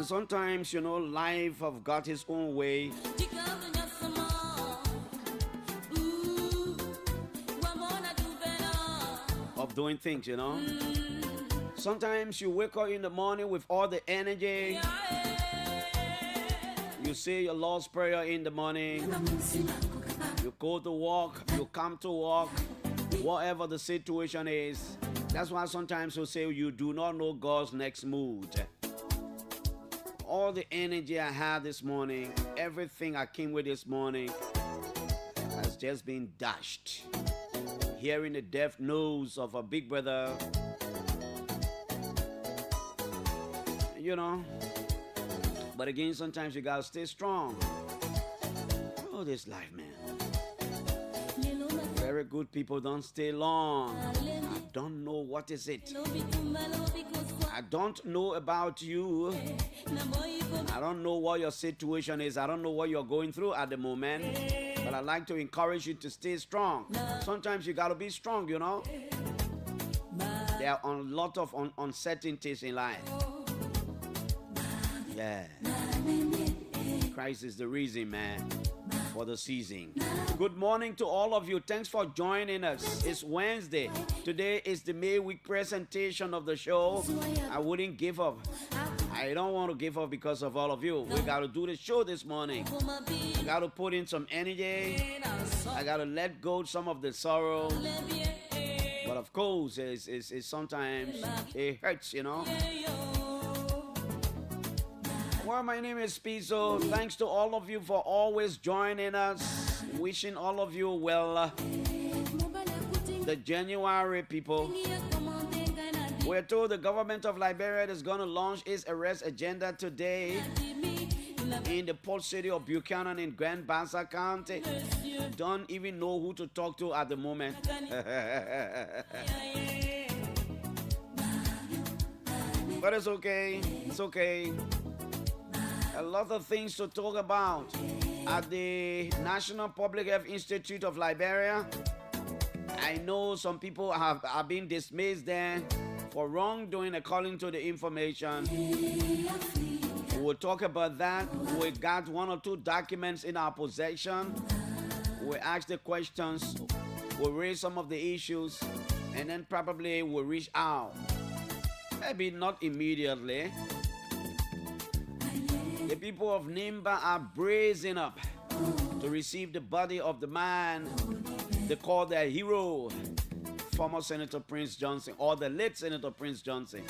Sometimes, life have got its own way of doing things, Sometimes you wake up in the morning with all the energy. You say your Lord's Prayer in the morning. You go to work, you come to work, whatever the situation is. That's why sometimes you say you do not know God's next mood. All the energy I had this morning, everything I came with this morning has just been dashed. Hearing the deaf nose of a big brother, But again, sometimes you gotta stay strong. Oh, this life, man. Very good people don't stay long. I don't know what is it. I don't know about you. I don't know what your situation is. I don't know what you're going through at the moment. But I'd like to encourage you to stay strong. Sometimes you got to be strong, There are a lot of uncertainties in life. Yeah. Christ is the reason, man, for the season. Good morning to all of you. Thanks for joining us. It's Wednesday. Today is the May week presentation of the show. I wouldn't give up. I don't want to give up because of all of you. We got to do the show this morning. I got to put in some energy. I got to let go some of the sorrow. But of course, it's sometimes it hurts, Well, my name is Pizzo. Thanks to all of you for always joining us. Wishing all of you well. The January people. We're told the government of Liberia is going to launch its arrest agenda today in the port city of Buchanan in Grand Bassa County. Don't even know who to talk to at the moment. But it's okay. It's okay. A lot of things to talk about at the National Public Health Institute of Liberia. I know some people have been dismissed there for wrongdoing according to the information. We'll talk about that. We got 1 or 2 documents in our possession. We'll ask the questions. We'll raise some of the issues. And then probably we'll reach out. Maybe not immediately. The people of Nimba are brazen up to receive the body of the man they call their hero, former Senator Prince Johnson, or the late Senator Prince Johnson.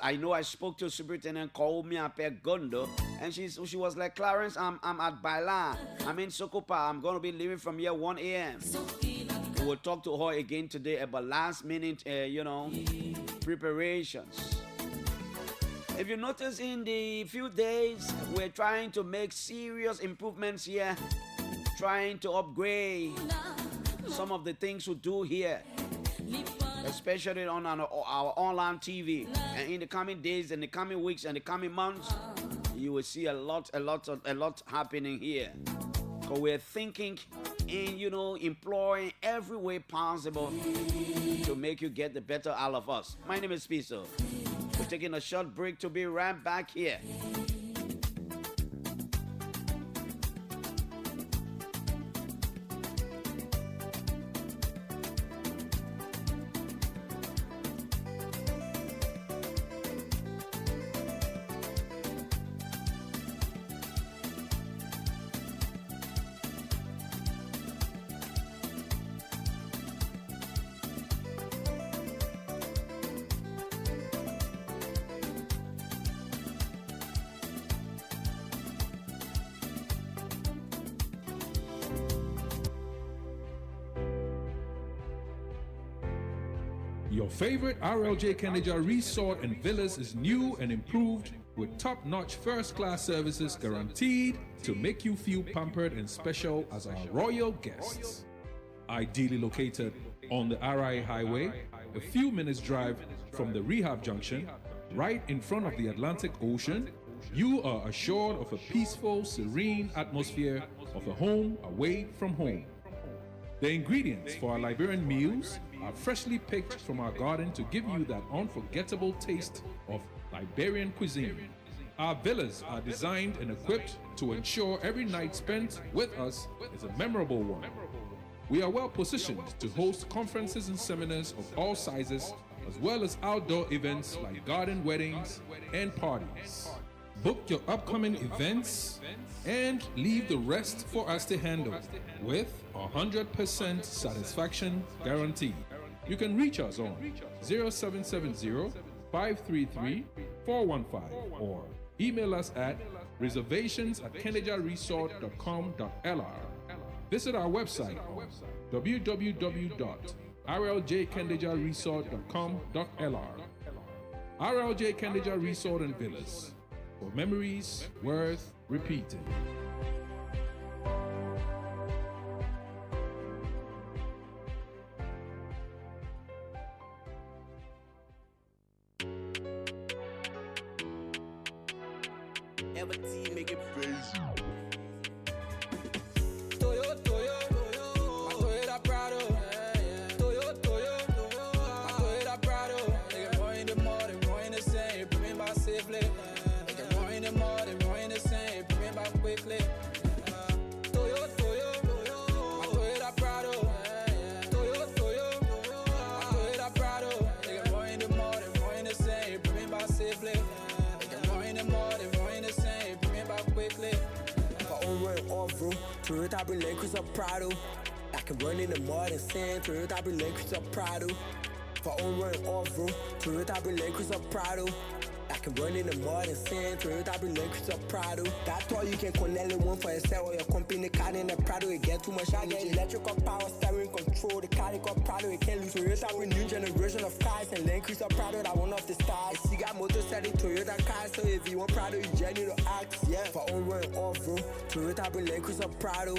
I know I spoke to Superintendent Koumia Gondo, and she was like, Clarence, I'm at Baila. I'm in Sokopa. I'm going to be leaving from here 1 a.m. We will talk to her again today about last minute, preparations. If you notice, in the few days, we're trying to make serious improvements here, trying to upgrade some of the things we do here. especially on our online TV. And in the coming days, and the coming weeks, and the coming months, you will see a lot happening here. Because we're thinking in, employing every way possible to make you get the better out of us. My name is Piso. We're taking a short break to be right back here. Your favorite RLJ Kendeja Resort and Villas is new and improved with top-notch first-class services guaranteed to make you feel pampered and special as our royal guests. Ideally located on the RI Highway, a few minutes drive from the rehab junction, right in front of the Atlantic Ocean, you are assured of a peaceful, serene atmosphere of a home away from home. The ingredients for our Liberian meals are freshly picked from our garden to give you that unforgettable taste of Liberian cuisine. Our villas are designed and equipped to ensure every night spent with us is a memorable one. We are well positioned to host conferences and seminars of all sizes, as well as outdoor events like garden weddings and parties. Book your upcoming events and leave the rest for us to handle with 100% satisfaction guarantee. You can reach us on 0770-533-415 or email us at reservations@kendejaresort.com.lr. Visit our website on www.rljkendejaresort.com.lr. RLJ Kendeja Resort and Villas, for memories worth repeating. Make it crazy. Toyota bring Land Cruiser Prado. I can run in the mud and sand. Toyota bring Land Cruiser Prado. For on-road off-road, Toyota bring Land Cruiser Prado. I can run in the mud and sand. Toyota bring Land Cruiser Prado. That's why you can connect it one for yourself or your company car in the Prado. It get too much energy. Electrical power, steering control. The car got Prado. It can't lose. Toyota bring new generation of cars and Land Cruiser Prado. That one of the stars. You got motor selling Toyota cars, so if you want Prado, you just need to act. Yeah, for on-road off-road, Toyota bring Land Cruiser Prado.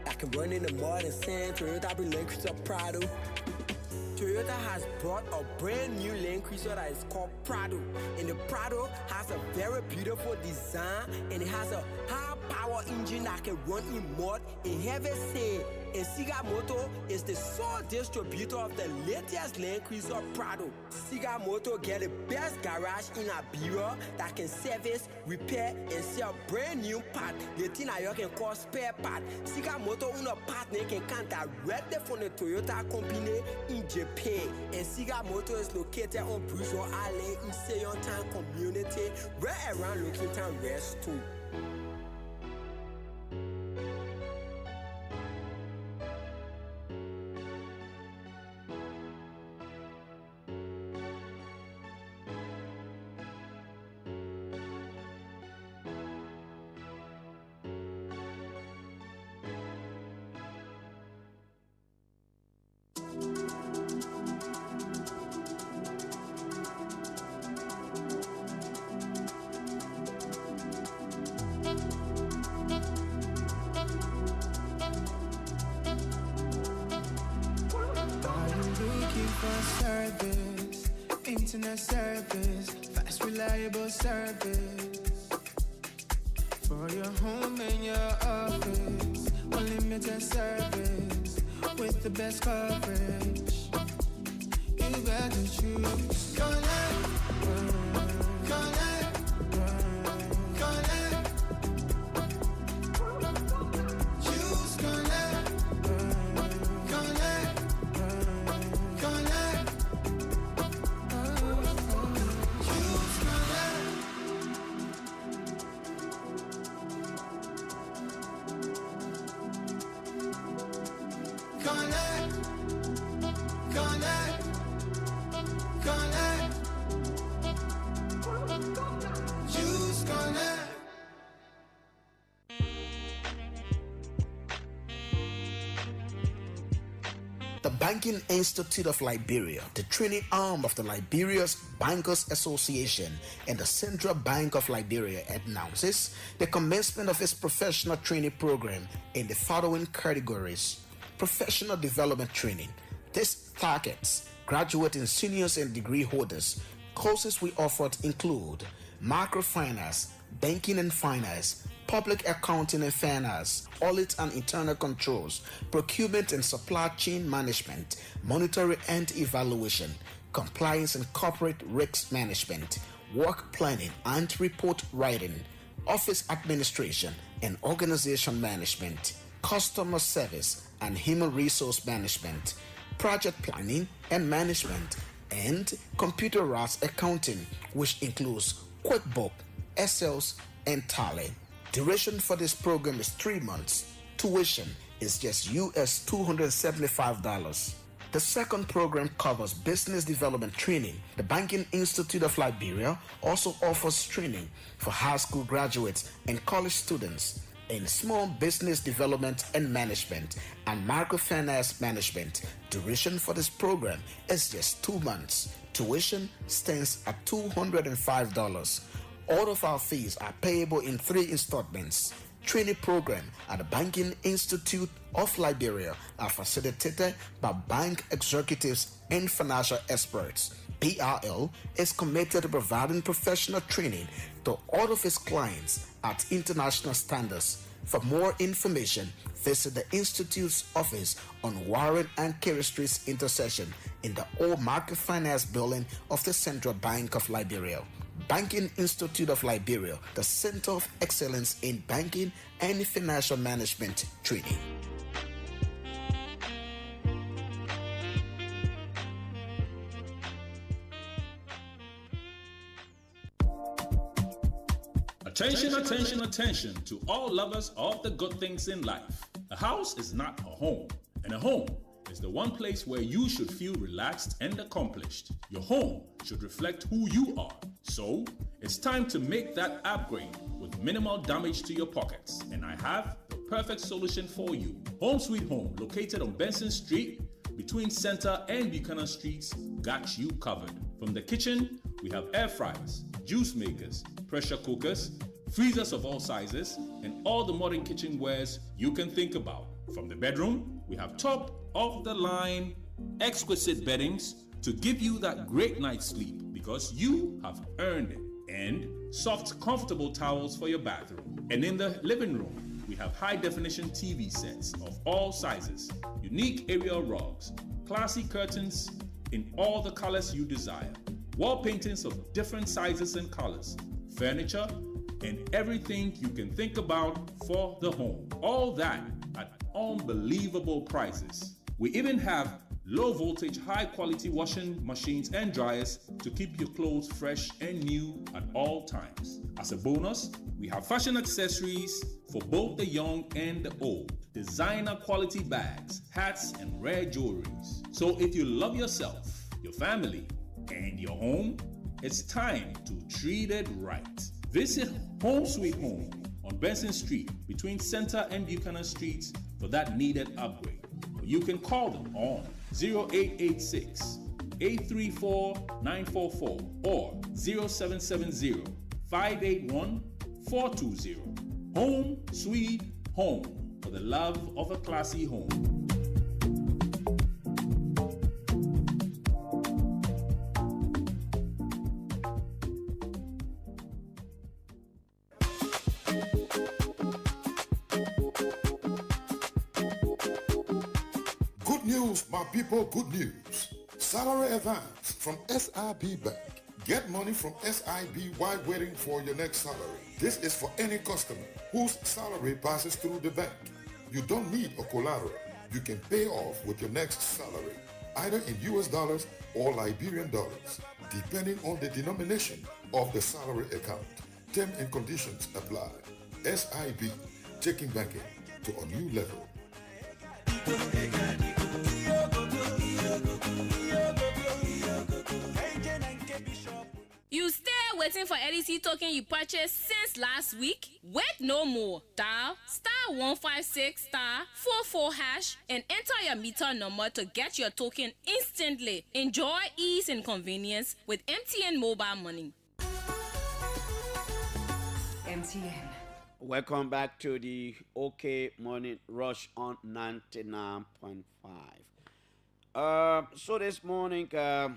I can run in the mud and sand. Toyota bring Land Cruiser Prado. Toyota has brought a brand new Land Cruiser that is called Prado. And the Prado has a very beautiful design and it has a high power engine that can run in mud in heavy sand. And Siga Moto is the sole distributor of the latest Land Cruiser Prado. Siga Moto get the best garage in Iberia that can service, repair, and sell brand new parts. The thing that you can call spare part. Siga Moto una partner can come directly from the Toyota company in Japan. And Siga Moto is located on Brujon Island in Seyon Town community, right around Lookington West too. offer service, internet service, fast, reliable service. For your home and your office, unlimited service with the best coverage. You better choose Connect, Connect, Connect. Choose Connect, Connect, Connect. Choose Connect. Connect, connect, connect. Choose Connect. The Banking Institute of Liberia, the training arm of the Liberia's Bankers Association and the Central Bank of Liberia, announces the commencement of its professional training program in the following categories. Professional development training. This targets graduate and seniors and degree holders. Courses we offered include microfinance, banking and finance, public accounting and finance, audit and internal controls, procurement and supply chain management, monitoring and evaluation, compliance and corporate risk management, work planning and report writing, office administration and organization management, customer service and human resource management, project planning and management, and computerized accounting, which includes QuickBooks, Excels, and Tally. Duration for this program is 3 months. Tuition is just US $275. The second program covers business development training. The Banking Institute of Liberia also offers training for high school graduates and college students in small business development and management and microfinance management. Duration for this program is just 2 months. Tuition stands at $205. All of our fees are payable in 3 installments. Training program at the Banking Institute of Liberia are facilitated by bank executives and financial experts. BRL is committed to providing professional training to all of its clients at international standards. For more information, visit the Institute's office on Warren and Kerry Street's intersection in the old Microfinance building of the Central Bank of Liberia. Banking Institute of Liberia, the Center of Excellence in Banking and Financial Management Training. Attention, attention, attention to all lovers of the good things in life. A house is not a home, and a home is the one place where you should feel relaxed and accomplished. Your home should reflect who you are. So, it's time to make that upgrade with minimal damage to your pockets. And I have the perfect solution for you. Home Sweet Home, located on Benson Street, between Center and Buchanan Streets, got you covered. From the kitchen, we have air fryers, juice makers, pressure cookers, freezers of all sizes, and all the modern kitchenwares you can think about. From the bedroom, we have top-of-the-line, exquisite beddings to give you that great night's sleep because you have earned it, and soft, comfortable towels for your bathroom. And in the living room, we have high-definition TV sets of all sizes, unique aerial rugs, classy curtains in all the colors you desire, wall paintings of different sizes and colors, furniture, and everything you can think about for the home. All that at unbelievable prices. We even have low voltage, high quality washing machines and dryers to keep your clothes fresh and new at all times. As a bonus, we have fashion accessories for both the young and the old, designer quality bags, hats, and rare jewelries. So if you love yourself, your family, and your home, it's time to treat it right. Visit Home Sweet Home on Benson Street between Center and Buchanan Streets for that needed upgrade. You can call them on 0886 834 944 or 0770 581 420. Home Sweet Home, for the love of a classy home. news, my people, good news. Salary advance from SIB Bank. Get money from SIB while waiting for your next salary. This is for any customer whose salary passes through the bank. You don't need a collateral. You can pay off with your next salary, either in US dollars or Liberian dollars, depending on the denomination of the salary account. Terms and conditions apply. SIB, taking banking to a new level. You stay waiting for LEC token you purchased since last week? Wait no more. Dial *156 *44# and enter your meter number to get your token instantly. Enjoy ease and convenience with MTN Mobile Money. MTN. Welcome back to the OK Morning Rush on 99.5. So this morning, I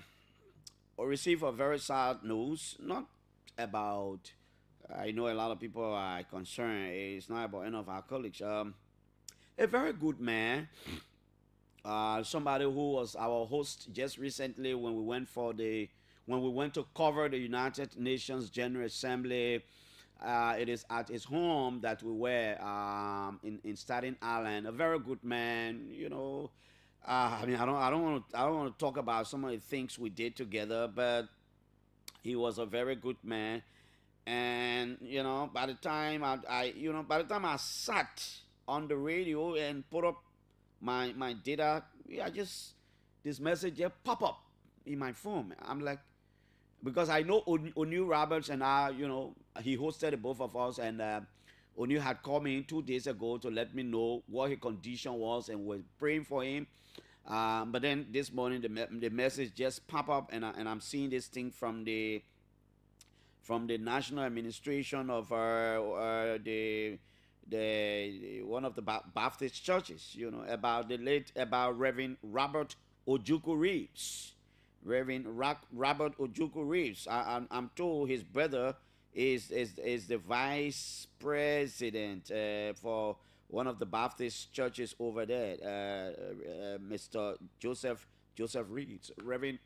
received a very sad news, not about, I know a lot of people are concerned, it's not about any of our colleagues. A very good man, somebody who was our host just recently when we went to cover the United Nations General Assembly. It is at his home that we were in Staten Island. A very good man, you know. I mean, I don't want to talk about some of the things we did together, but he was a very good man. And you know, by the time I sat on the radio and put up my data, this message just pop up in my phone. I'm like, because I know O'Neill Roberts and I, you know, he hosted the both of us, and O'Neill had called me 2 days ago to let me know what his condition was, and was praying for him. But then this morning the message just pop up, and I'm seeing this thing from the National Administration of the one of the Baptist churches, you know, about Reverend Robert Ojukwu Reeves. Robert Ojukwu Reeves. I'm told his brother is the vice president for one of the Baptist churches over there, Mr. Joseph Reeves, Reverend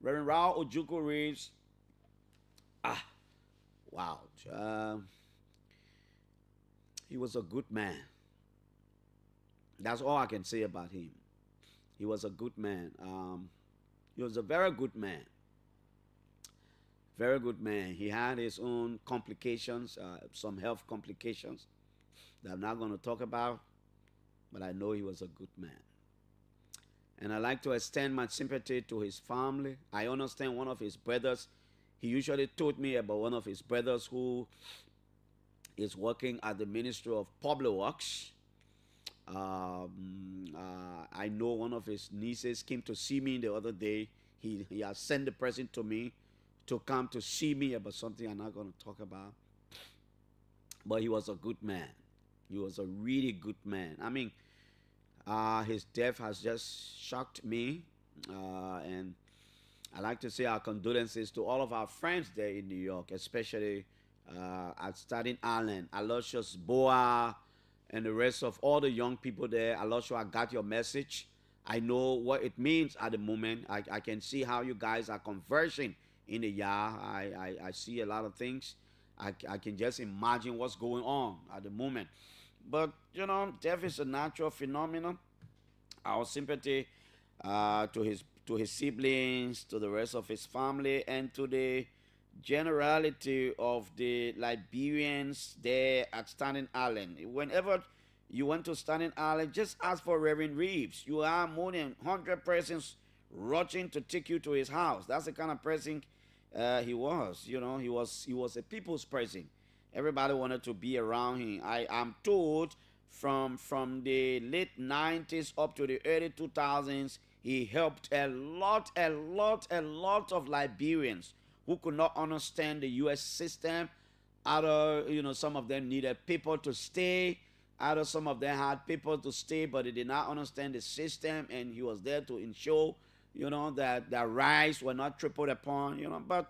Raul Ojukwu Reeves. Wow, he was a good man. That's all I can say about him. He was a good man. He was a very good man. Very good man. He had his own complications, some health complications that I'm not going to talk about, but I know he was a good man. And I like to extend my sympathy to his family. I understand one of his brothers, he usually told me about one of his brothers who is working at the Ministry of Public Works. I know one of his nieces came to see me the other day. He has sent the person to me to come to see me about something I'm not going to talk about. But he was a good man. He was a really good man. I mean, his death has just shocked me. And I'd like to say our condolences to all of our friends there in New York, especially at Staten Island, Aloysius Boa, and the rest of all the young people there. Aloysius, I got your message. I know what it means at the moment. I can see how you guys are conversing in the yard. I see a lot of things. I can just imagine what's going on at the moment. But, you know, death is a natural phenomenon. Our sympathy to his siblings, to the rest of his family, and to the generality of the Liberians there at Staten Island. Whenever you went to Staten Island, just ask for Reverend Reeves. You have more than 100 persons rushing to take you to his house. That's the kind of person he was. You know, he was a people's person. Everybody wanted to be around him. I'm told from the late 90s up to the early 2000s, he helped a lot of Liberians who could not understand the U.S. system. Either, you know, some of them needed people to stay. Either some of them had people to stay, but they did not understand the system, and he was there to ensure, you know, that their rights were not trampled upon, you know. But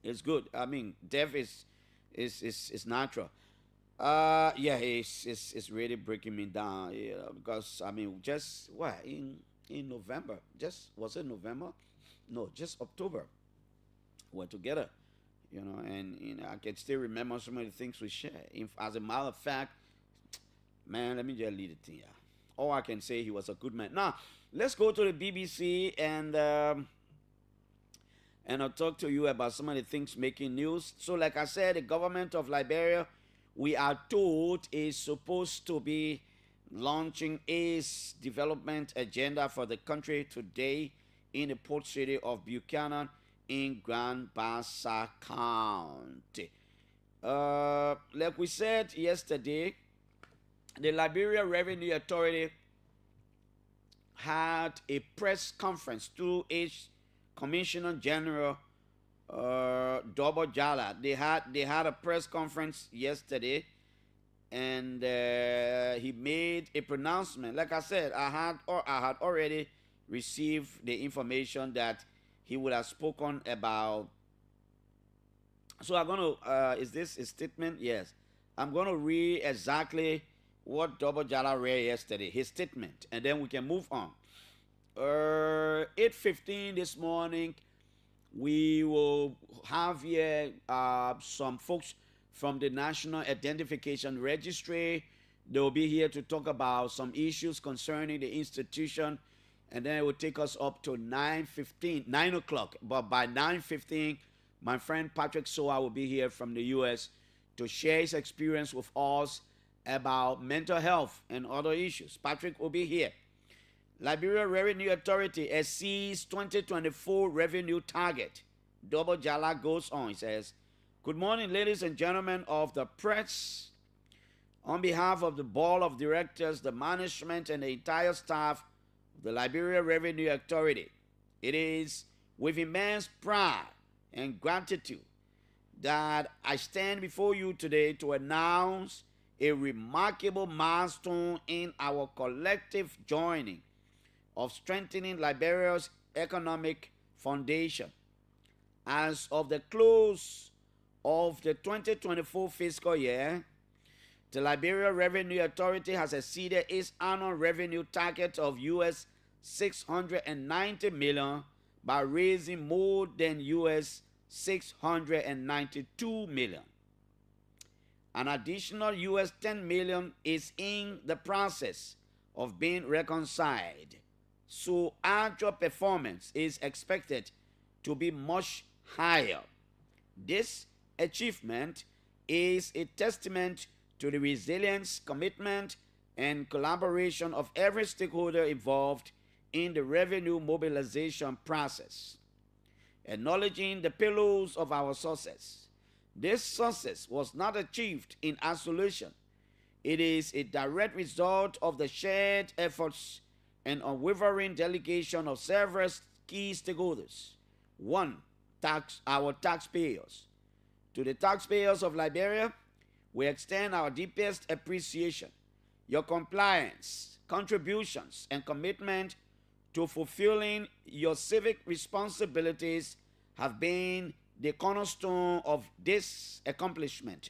it's good. I mean, death is natural. Yeah, it's really breaking me down. Because I mean, just what in November, just was it November? No, just October. We're together, and I can still remember some of the things we share. As a matter of fact, man, let me just leave it to you. All I can say, he was a good man. Now, let's go to the BBC and I'll talk to you about some of the things making news. So, like I said, the government of Liberia, we are told, is supposed to be launching its development agenda for the country today in the port city of Buchanan in Grand Bassa County. Like we said yesterday, the Liberia Revenue Authority had a press conference through its Commissioner General Double Jala. They had a press conference yesterday, and he made a pronouncement. Like I said, I had already received the information that he would have spoken about. So I'm gonna is this a statement? Yes. I'm gonna read exactly what Double Jala read yesterday, his statement, and then we can move on. 8:15 this morning, we will have here some folks from the National Identification Registry. They will be here to talk about some issues concerning the institution, and then it will take us up to 9 o'clock. But by 9:15, my friend Patrick Soa will be here from the U.S. to share his experience with us about mental health and other issues. Patrick will be here. Liberia Revenue Authority exceeds 2024 revenue target. Double Jala goes on. He says, "Good morning, ladies and gentlemen of the press. On behalf of the board of directors, the management, and the entire staff of the Liberia Revenue Authority, it is with immense pride and gratitude that I stand before you today to announce a remarkable milestone in our collective joining of strengthening Liberia's economic foundation. As of the close of the 2024 fiscal year, the Liberia Revenue Authority has exceeded its annual revenue target of US $690 million by raising more than US $692 million. An additional US $10 million is in the process of being reconciled, so actual performance is expected to be much higher. This achievement is a testament to the resilience, commitment, and collaboration of every stakeholder involved in the revenue mobilization process. Acknowledging the pillars of our success, this success was not achieved in isolation. It is a direct result of the shared efforts and unwavering dedication of several key stakeholders. One, our taxpayers. To the taxpayers of Liberia, we extend our deepest appreciation. Your compliance, contributions, and commitment to fulfilling your civic responsibilities have been the cornerstone of this accomplishment.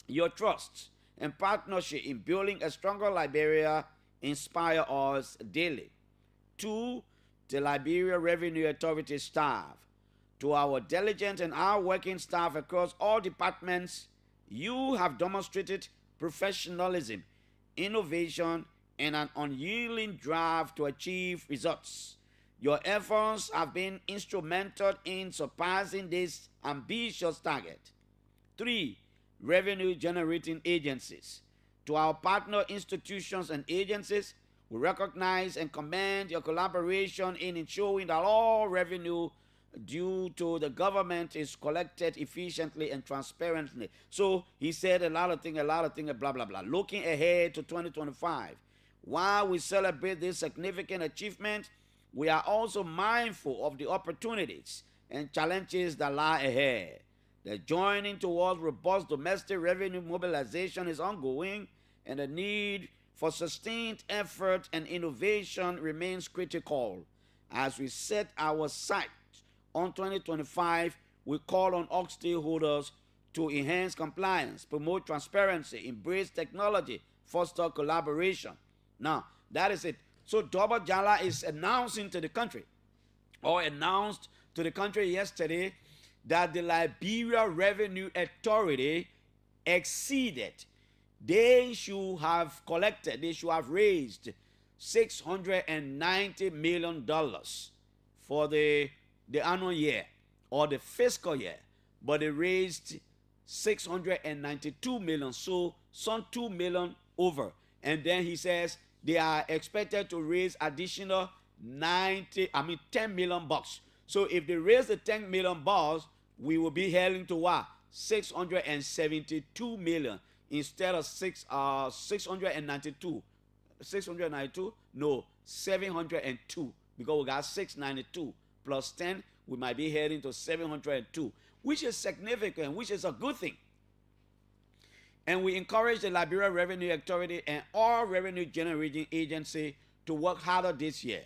Your trust and partnership in building a stronger Liberia inspire us daily. To the Liberia Revenue Authority staff, to our diligent and hardworking staff across all departments, you have demonstrated professionalism, innovation, and an unyielding drive to achieve results. Your efforts have been instrumental in surpassing this ambitious target. 3. Revenue generating agencies. To our partner institutions and agencies, we recognize and commend your collaboration in ensuring that all revenue due to the government is collected efficiently and transparently. So he said a lot of things, blah, blah, blah. Looking ahead to 2025, while we celebrate this significant achievement, we are also mindful of the opportunities and challenges that lie ahead. The joining towards robust domestic revenue mobilization is ongoing, and the need for sustained effort and innovation remains critical. As we set our sights on 2025, we call on all stakeholders to enhance compliance, promote transparency, embrace technology, foster collaboration. Now, that is it. So Double Jala is announcing to the country, or announced to the country yesterday, that the Liberia Revenue Authority exceeded. They should have collected, they should have raised $690 million for the annual year or the fiscal year, but they raised 692 million, so some 2 million over. And then he says they are expected to raise additional 10 million bucks. So if they raise the 10 million bucks, we will be heading to what? 672 million instead of 692. 692? No, 702, because we got 692 plus 10, we might be heading to 702, which is significant, which is a good thing. And we encourage the Liberia Revenue Authority and all revenue generating agency to work harder this year,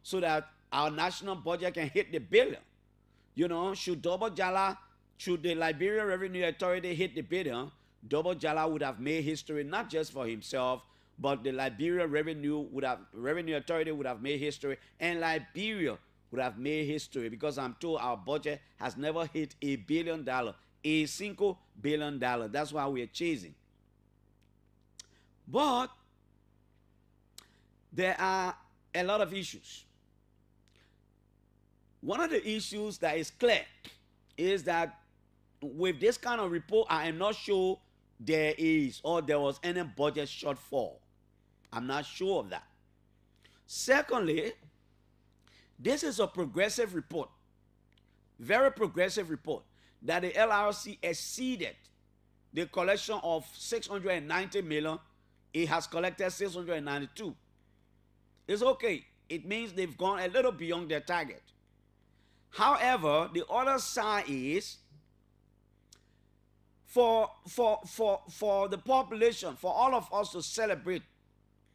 so that our national budget can hit the billion. Should the Liberia Revenue Authority hit the billion, Double Jala would have made history, not just for himself, but the Liberia Revenue Authority would have made history, and Liberia would have made history, because I'm told our budget has never hit $1 billion, a single $1 billion. That's why we are chasing. But there are a lot of issues. One of the issues that is clear is that with this kind of report, I am not sure there is or there was any budget shortfall. I'm not sure of that. Secondly, this is a progressive report, very progressive report, that the LRC exceeded the collection of 690 million. It has collected 692. It's okay. It means they've gone a little beyond their target. However, the other side is for the population, for all of us to celebrate.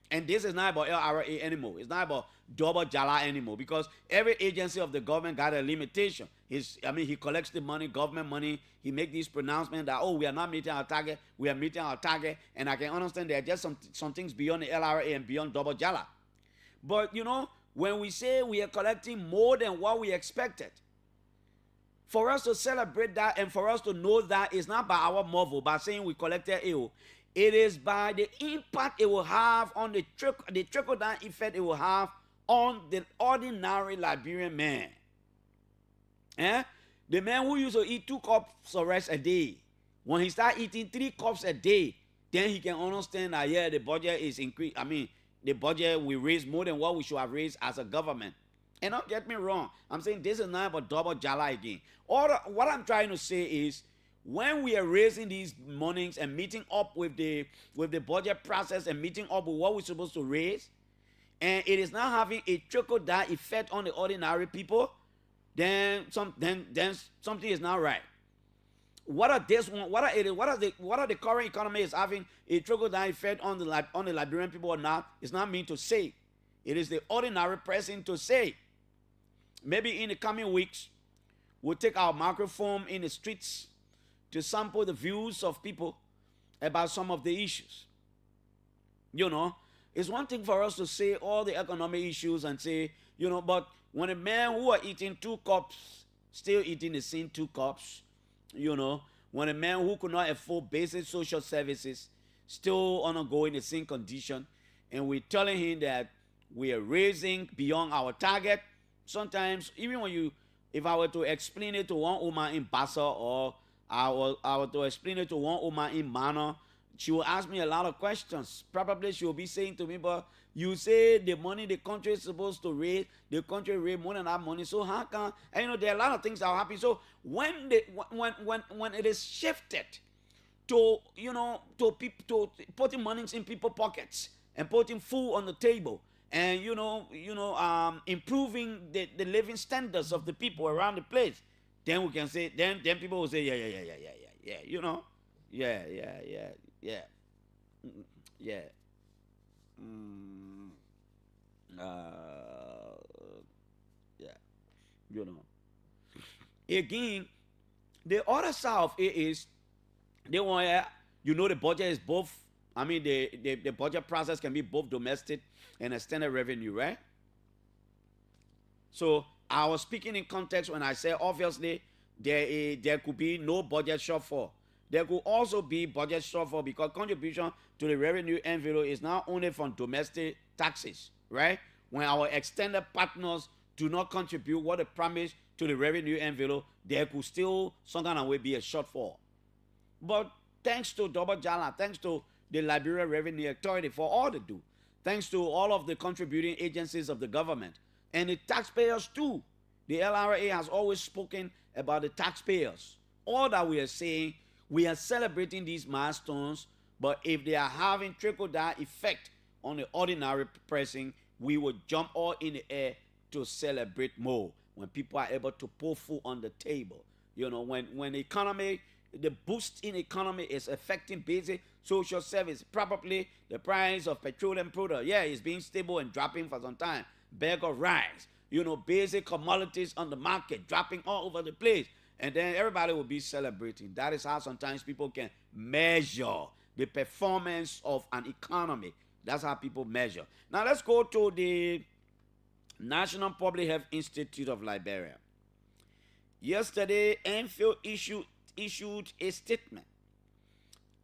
And this is not about LRA anymore. It's not about Double Jala anymore, because every agency of the government got a limitation. He collects the money, government money. He makes these pronouncements that, we are not meeting our target. We are meeting our target. And I can understand there are just some things beyond the LRA and beyond Double Jala. But, when we say we are collecting more than what we expected, for us to celebrate that and for us to know that it's not by our marvel, by saying we collected AO. It is by the impact it will have on the trickle-down effect it will have on the ordinary Liberian man. The man who used to eat 2 cups of rice a day, when he start eating 3 cups a day, then he can understand that, the budget is increased. The budget we raise more than what we should have raised as a government. And don't get me wrong, I'm saying this is not about Double Jala again. What I'm trying to say is, when we are raising these monies and meeting up with the budget process and meeting up with what we're supposed to raise, and it is not having a trickle-down effect on the ordinary people, then something is not right. What are the current economy is having a trickle-down effect on the Liberian people or not? It's not me to say. It is the ordinary person to say. Maybe in the coming weeks, we'll take our microphone in the streets to sample the views of people about some of the issues. It's one thing for us to say all the economic issues and say, but when a man who are eating 2 cups, still eating the same 2 cups, when a man who could not afford basic social services, still undergoing the same condition, and we're telling him that we are raising beyond our target. Sometimes, even if I were to explain it to one woman in Bassa, or I were to explain it to one woman in Mana, she will ask me a lot of questions. Probably she will be saying to me, but you say the money the country is supposed to raise, the country raise more than that money, so how can, and there are a lot of things that are happening. So when it is shifted to putting money in people's pockets and putting food on the table, and improving the living standards of the people around the place, then we can say, then people will say, Again, The other side of it is they want, the budget is both. I mean, the budget process can be both domestic and extended revenue, right? So I was speaking in context when I said obviously there could be no budget shortfall. There could also be budget shortfall because contribution to the revenue envelope is not only from domestic taxes, right? When our extended partners do not contribute what they promise to the revenue envelope, there could still some kind of way be a shortfall. But thanks to Double Jala, thanks to the Liberia Revenue Authority for all they do, thanks to all of the contributing agencies of the government, and the taxpayers too. The LRA has always spoken about the taxpayers. All that we are saying, we are celebrating these milestones, but if they are having trickle-down effect on the ordinary person, we will jump all in the air to celebrate more when people are able to put food on the table. When the economy, the boost in economy is affecting basic social service. Probably the price of petroleum product, is being stable and dropping for some time. Bag of rice, basic commodities on the market dropping all over the place. And then everybody will be celebrating. That is how sometimes people can measure the performance of an economy. That's how people measure. Now let's go to the National Public Health Institute of Liberia. Yesterday, NPHIL issued a statement.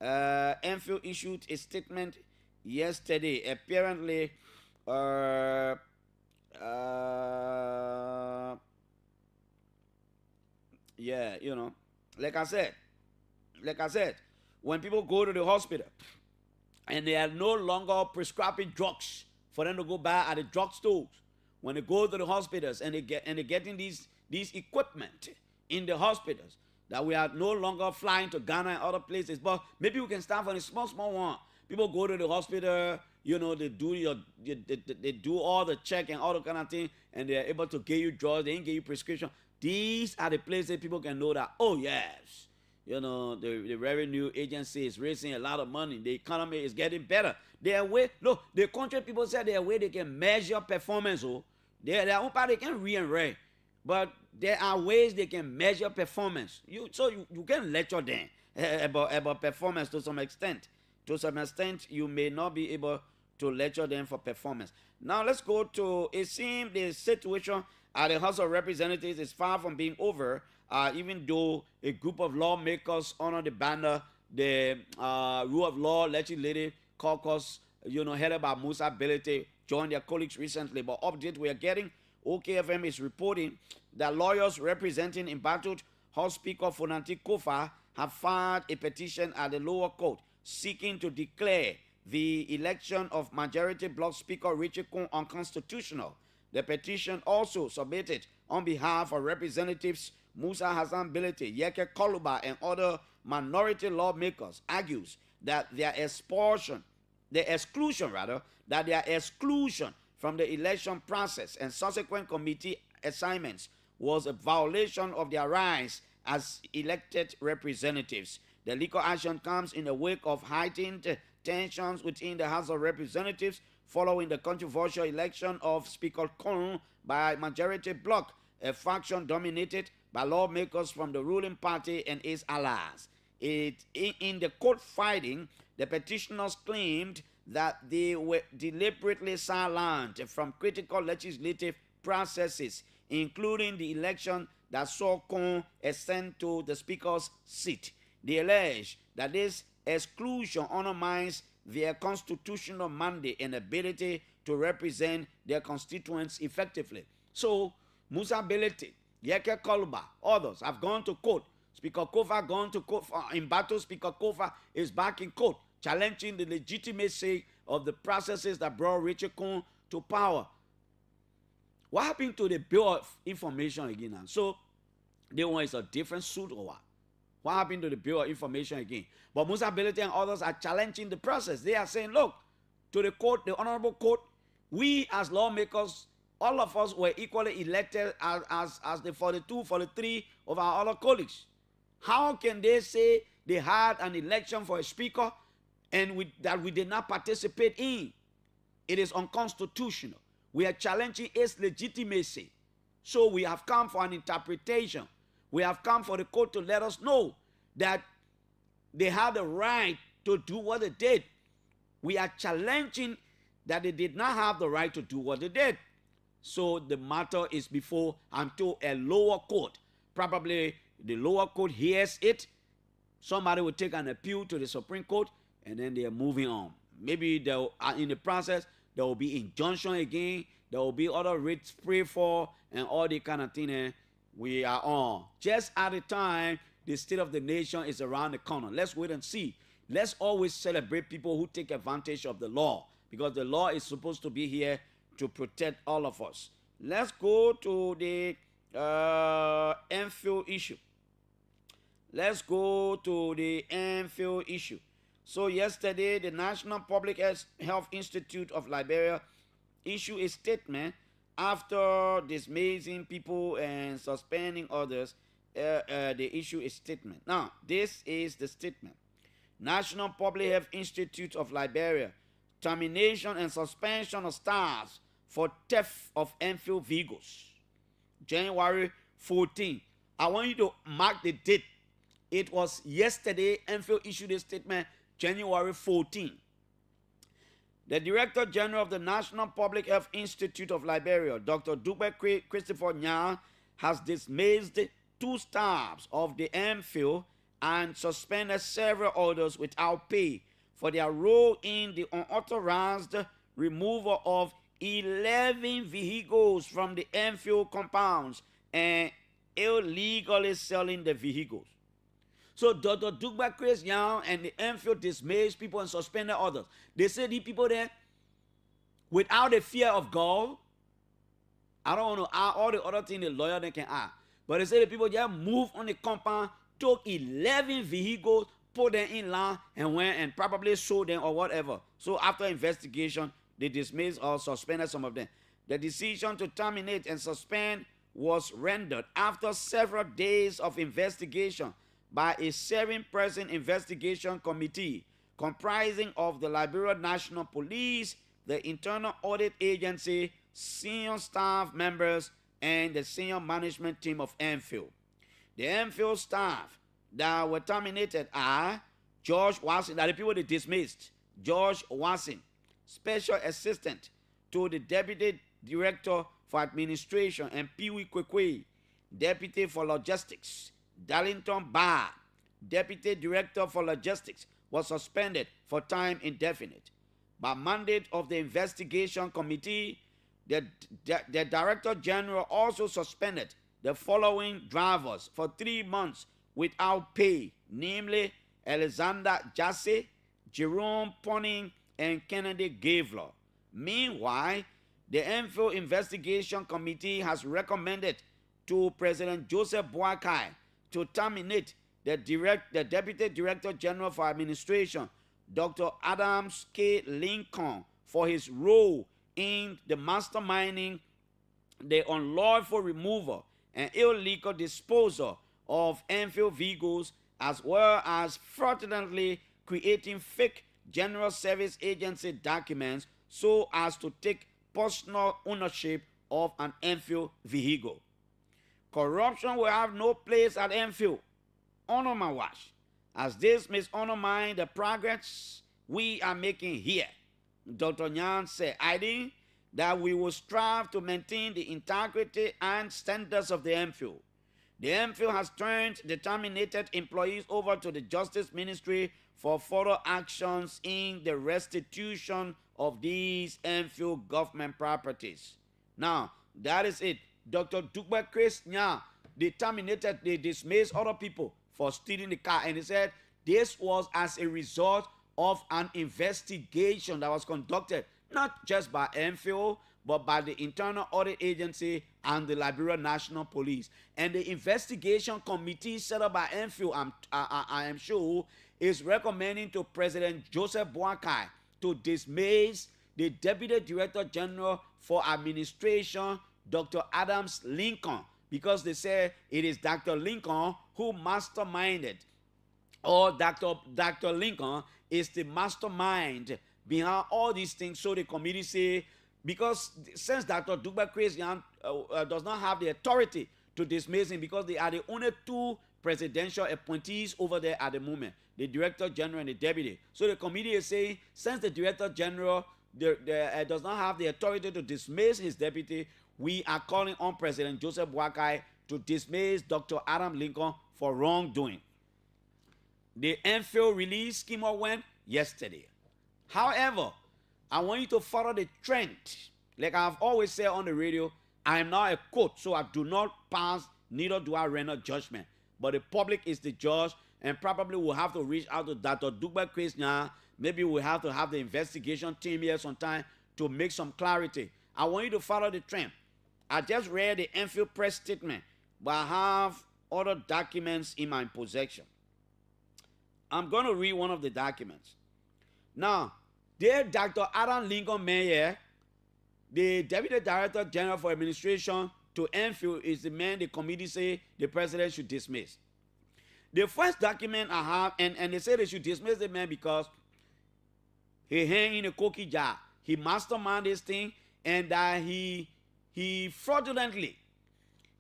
NPHIL issued a statement yesterday. Apparently, like I said, when people go to the hospital and they are no longer prescribing drugs for them to go buy at the drugstores, when they go to the hospitals and they're getting these equipment in the hospitals, that we are no longer flying to Ghana and other places, but maybe we can start from a small one. People go to the hospital, they do all the check and all the kind of thing, and they're able to give you drugs, they ain't give you prescription. These are the places people can know that, oh yes, the revenue agency is raising a lot of money, the economy is getting better. The country people say their way they can measure performance. Their own part they can read and write, but there are ways they can measure performance. You can lecture them about performance to some extent. To some extent, you may not be able to lecture them for performance. Now let's go to, it seems the situation at the House of Representatives is far from being over, even though a group of lawmakers under the banner, the Rule of Law Legislative Caucus, headed by Musa Belete, joined their colleagues recently. But update we are getting, OKFM is reporting that lawyers representing embattled House Speaker Fonanti Kofa have filed a petition at the lower court seeking to declare the election of Majority Bloc Speaker Richard Kun unconstitutional. The petition, also submitted on behalf of Representatives Musa Hassan Belete, Yeke Koluba, and other minority lawmakers, argues that their exclusion from the election process and subsequent committee assignments was a violation of their rights as elected representatives. The legal action comes in the wake of heightened tensions within the House of Representatives following the controversial election of Speaker Kun by Majority Bloc, a faction dominated by lawmakers from the ruling party and its allies. In the court fighting, the petitioners claimed that they were deliberately silent from critical legislative processes, including the election that saw Kun ascend to the Speaker's seat. They allege that this exclusion undermines their constitutional mandate and ability to represent their constituents effectively. So, Musa Belete, Yeke Koluba, others have gone to court. Speaker Kofa gone to court. In battle, Speaker Kofa is back in court, challenging the legitimacy of the processes that brought Richard Kun to power. What happened to the Bill of Information again now? So, they want is a different suit or what? What happened to the Bill of Information again? But Musa Belete and others are challenging the process. They are saying, look, to the court, the honorable court, we as lawmakers, all of us were equally elected as the 42, 43 of our other colleagues. How can they say they had an election for a speaker and that we did not participate in? It is unconstitutional. We are challenging its legitimacy. So we have come for an interpretation. We have come for the court to let us know that they have the right to do what they did. We are challenging that they did not have the right to do what they did. So the matter is before, I'm told, a lower court. Probably the lower court hears it. Somebody will take an appeal to the Supreme Court, and then they are moving on. Maybe in the process, there will be injunction again. There will be other writs prayed for and all the kind of thing. And we are on. Just at the time, the state of the nation is around the corner. Let's wait and see. Let's always celebrate people who take advantage of the law, because the law is supposed to be here to protect all of us. Let's go to the NPHIL issue. Let's go to the NPHIL issue. So yesterday, the National Public Health Institute of Liberia issued a statement after dismissing people and suspending others. They issue a statement. Now, this is the statement. National Public Health Institute of Liberia, termination and suspension of staff for theft of NPHIL vehicles. January 14. I want you to mark the date. It was yesterday. NPHIL issued a statement, January 14. The Director General of the National Public Health Institute of Liberia, Dr. Dugbe Christopher Nyan, has dismissed 2 staffs of the NPHIL and suspended several others without pay for their role in the unauthorized removal of 11 vehicles from the NPHIL compounds and illegally selling the vehicles. So Dr. Dugbe Chris Young and the NPHIL dismissed people and suspended others. They said these people there, without a fear of God, I don't want to add all the other things the lawyer they can add, but they said the people just moved on the compound, took 11 vehicles, put them in line, and went and probably sold them or whatever. So after investigation, they dismissed or suspended some of them. The decision to terminate and suspend was rendered after several days of investigation by a 7-person investigation committee comprising of the Liberia National Police, the Internal Audit Agency, senior staff members, and the senior management team of NPHIL. The NPHIL staff that were terminated are George Watson, that the people they dismissed, George Watson, Special Assistant to the Deputy Director for Administration, and Pee-wee Kwekwe, Deputy for Logistics. Darlington Barr, Deputy Director for Logistics, was suspended for time indefinite. By mandate of the investigation committee, the Director General also suspended the following drivers for 3 months without pay, namely Alexander Jassy, Jerome Ponning, and Kennedy Gavler. Meanwhile, the NPHIL investigation committee has recommended to President Joseph Boakai to terminate the Deputy Director General for Administration, Dr. Adams K. Lincoln, for his role in the masterminding the unlawful removal and illegal disposal of NPHIL vehicles, as well as fraudulently creating fake General Service Agency documents so as to take personal ownership of an NPHIL vehicle. Corruption will have no place at NPHIL under my watch, as this may undermine the progress we are making here. Dr. Nyan said, adding that we will strive to maintain the integrity and standards of the NPHIL. The NPHIL has turned the terminated employees over to the Justice Ministry for further actions in the restitution of these NPHIL government properties. Now, that is it. Dr. Dugbe Chris Nya, they dismissed other people for stealing the car, and he said this was as a result of an investigation that was conducted not just by NPHIL, but by the Internal Audit Agency and the Liberia National Police. And the investigation committee set up by NPHIL, I am sure, is recommending to President Joseph Boakai to dismiss the Deputy Director General for Administration, Dr. Adams Lincoln, because they say it is Dr. Lincoln who masterminded, or Dr. Lincoln is the mastermind behind all these things. So the committee say, because since Dr. Dugbe Christian does not have the authority to dismiss him because they are the only two presidential appointees over there at the moment, the Director General and the Deputy. So the committee is saying, since the Director General does not have the authority to dismiss his deputy, we are calling on President Joseph Boakai to dismiss Dr. Adam Lincoln for wrongdoing. The NPHIL release schema went yesterday. However, I want you to follow the trend. Like I've always said on the radio, I am not a court, so I do not pass, neither do I render judgment. But the public is the judge, and probably we'll have to reach out to Dr. Dugbe Krishna. Maybe we'll have to have the investigation team here sometime to make some clarity. I want you to follow the trend. I just read the NPHIL press statement, but I have other documents in my possession. I'm going to read one of the documents. Now, there Dr. Adam Lincoln Mayer, the Deputy Director General for Administration to NPHIL, is the man the committee say the president should dismiss. The first document I have, and they say they should dismiss the man because he hang in a cookie jar. He masterminded this thing, and that he fraudulently,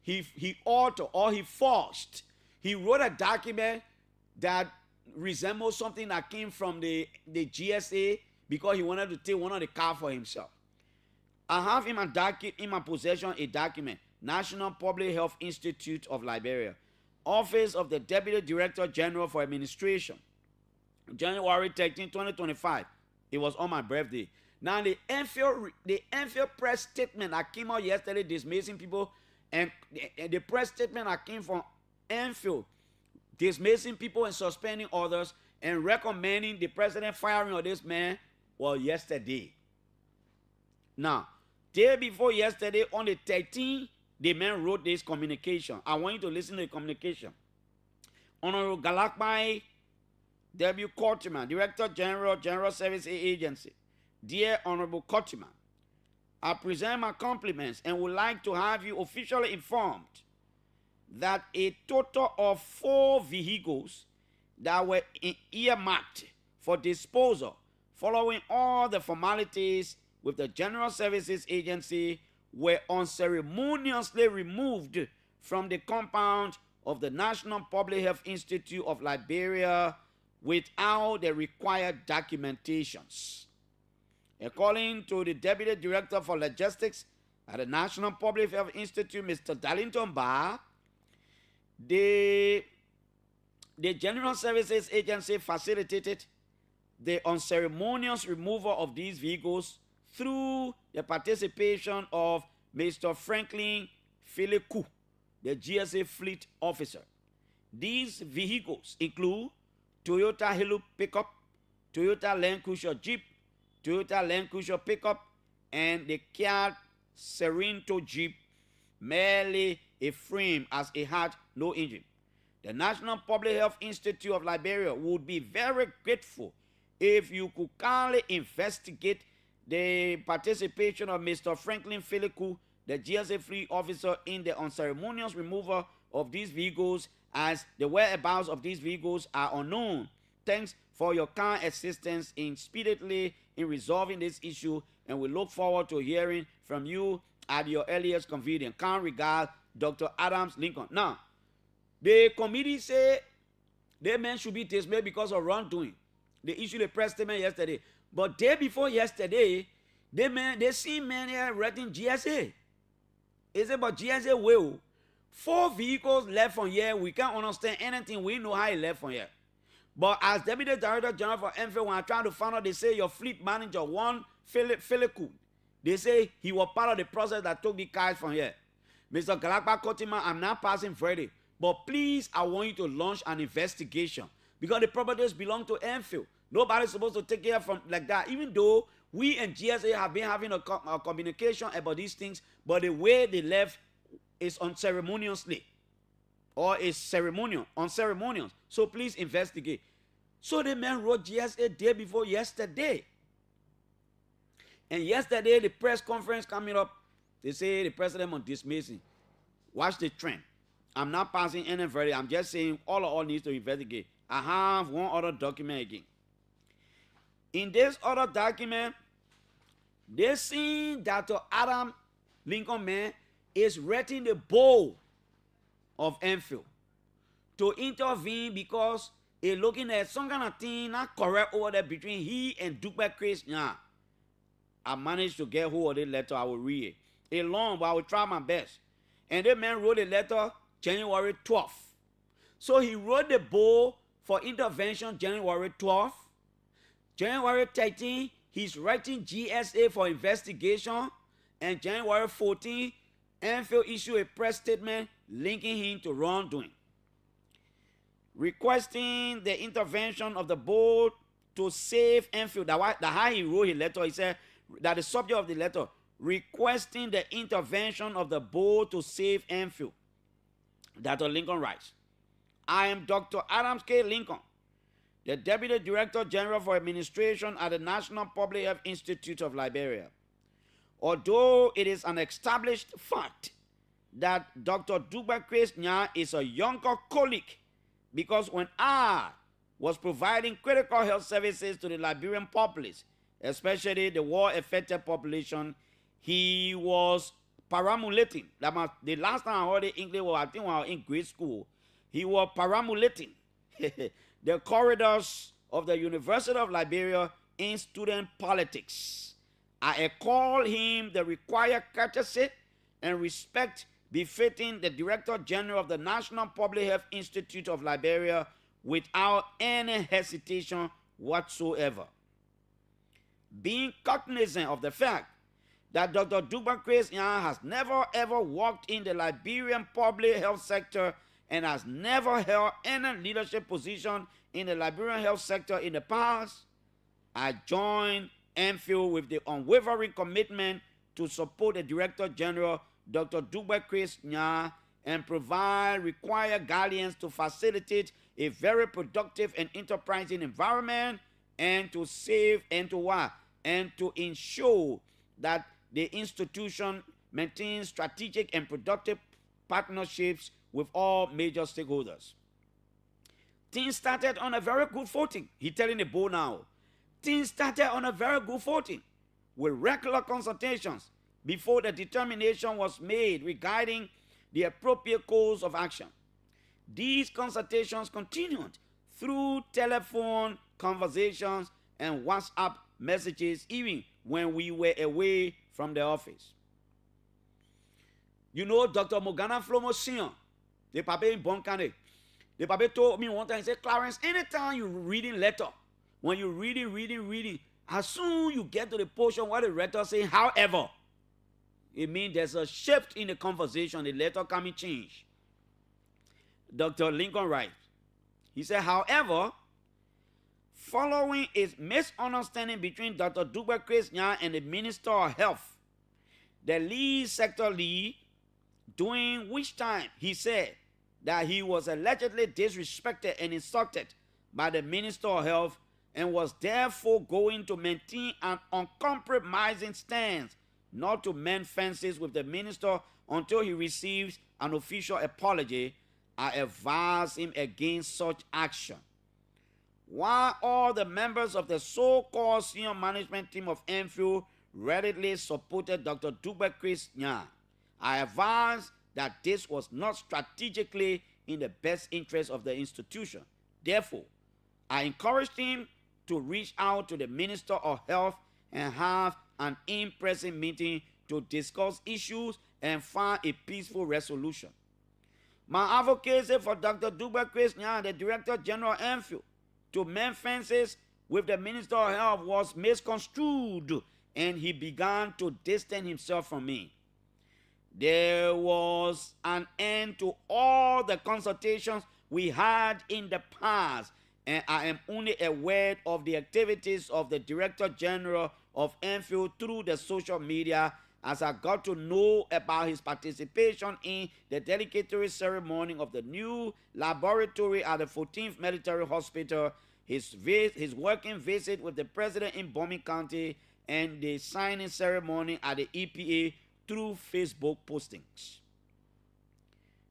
he altered or he forged. He wrote a document that resembles something that came from the GSA because he wanted to take one of the cars for himself. I have in my possession a document, National Public Health Institute of Liberia, Office of the Deputy Director General for Administration, January 13, 2025. It was on my birthday. Now the NPHIL press statement that came out yesterday dismissing people, and the press statement that came from NPHIL dismissing people and suspending others and recommending the president firing of this man was yesterday. Now, day before yesterday, on the 13th, the man wrote this communication. I want you to listen to the communication. Honorable Galakbai W. Kortiman, Director General, General Service Agency. Dear Honorable Kortiman, I present my compliments and would like to have you officially informed that a total of 4 vehicles that were earmarked for disposal following all the formalities with the General Services Agency were unceremoniously removed from the compound of the National Public Health Institute of Liberia without the required documentations. According to the Deputy Director for Logistics at the National Public Health Institute, Mr. Darlington Barr, the General Services Agency facilitated the unceremonious removal of these vehicles through the participation of Mr. Franklin Filiku, the GSA fleet officer. These vehicles include Toyota Hilux pickup, Toyota Land Cruiser Jeep, Toyota Land Cruiser pickup, and the Kia Sorento Jeep, merely a frame as it had no engine. The National Public Health Institute of Liberia would be very grateful if you could kindly investigate the participation of Mr. Franklin Filiku, the GSA fleet officer, in the unceremonious removal of these vehicles, as the whereabouts of these vehicles are unknown. Thanks for your kind assistance in speedily in resolving this issue, and we look forward to hearing from you at your earliest convenience. Kind regard, Dr. Adams Lincoln. Now, the committee say the man should be dismissed because of wrongdoing. They issued a press statement yesterday. But day before yesterday, they see men here writing GSA. It's about GSA will. 4 vehicles left from here. We can't understand anything. We know how it left from here. But as Deputy Director General for NPHIL, when I try to find out, they say your fleet manager, one Philiku, they say he was part of the process that took the cars from here. Mr. Galakpa Kotima, I'm not passing verdict. But please, I want you to launch an investigation because the properties belong to NPHIL. Nobody's supposed to take care from like that, even though we and GSA have been having a communication about these things, but the way they left is unceremoniously, or is ceremonial, unceremonious. So please investigate. So the man wrote GSA day before yesterday. And yesterday, the press conference coming up, they say the president must dismiss him. Watch the trend. I'm not passing any verdict. I'm just saying all needs to investigate. I have one other document again. In this other document, they see Dr. Adam Lincoln man is writing the bold of NPHIL to intervene because he looking at some kind of thing not correct over there between he and Dugbe Chris. Yeah, I managed to get hold of the letter. I will read it. It's long, but I will try my best. And the man wrote a letter January 12th. So he wrote the bill for intervention January 12th. January 13th, he's writing GSA for investigation. And January 14th, NPHIL issued a press statement linking him to wrongdoing, requesting the intervention of the board to save NPHIL. That's how he wrote his letter. He said that the subject of the letter, requesting the intervention of the board to save NPHIL. Dr. Lincoln writes, I am Dr. Adams K. Lincoln, the Deputy Director General for Administration at the National Public Health Institute of Liberia. Although it is an established fact that Dr. Dugbe Chris Nya is a younger colleague, because when I was providing critical health services to the Liberian populace, especially the war-affected population, he was paramulating. The last time I heard it in English was, I think, when I was in grade school. He was paramulating the corridors of the University of Liberia in student politics. I call him the required courtesy and respect befitting the Director General of the National Public Health Institute of Liberia without any hesitation whatsoever. Being cognizant of the fact that Dr. Dugbe Chris Nya has never ever worked in the Liberian public health sector and has never held any leadership position in the Liberian health sector in the past, I join NPHIL with the unwavering commitment to support the Director General, Dr. Dugbe Chris Nya, and provide required guidance to facilitate a very productive and enterprising environment, and to save and to ensure that the institution maintains strategic and productive partnerships with all major stakeholders. Things started on a very good footing. He's telling the board now. Things started on a very good footing with regular consultations before the determination was made regarding the appropriate course of action. These consultations continued through telephone conversations and WhatsApp messages, even when we were away from the office. You know, Dr. Morgana Flomo Sr., the papa in Bonkane, the papa told me one time, he said, Clarence, anytime you're reading letter, when you're reading, as soon you get to the portion where the letter say, however, it means there's a shift in the conversation, the letter can change. Dr. Lincoln writes, he said, however, following a misunderstanding between Dr. Dugbe Chris Nya and the Minister of Health, the lead sector lead, during which time he said that he was allegedly disrespected and insulted by the Minister of Health and was therefore going to maintain an uncompromising stance not to mend fences with the minister until he receives an official apology, I advise him against such action. While all the members of the so-called senior management team of NPHIL readily supported Dr. Dugbe Chris Nya, I advise that this was not strategically in the best interest of the institution. Therefore, I encouraged him to reach out to the Minister of Health and have an in-person meeting to discuss issues and find a peaceful resolution. My advocacy for Dr. Dugbe Chris Nya, the Director General of NPHIL, to mend fences with the Minister of Health was misconstrued, and he began to distance himself from me. There was an end to all the consultations we had in the past, and I am only aware of the activities of the Director General of NPHIL through the social media as I got to know about his participation in the dedicatory ceremony of the new laboratory at the 14th Military Hospital, his working visit with the President in Bombing County, and the signing ceremony at the EPA through Facebook postings.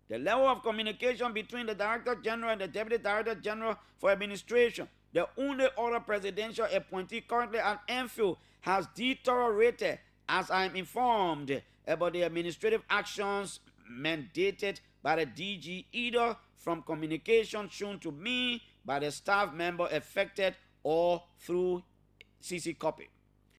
The level of communication between the Director General and the Deputy Director General for Administration, the only other presidential appointee currently at NPHIL, has deteriorated as I am informed about the administrative actions mandated by the DG, either from communication shown to me by the staff member affected or through CC copy.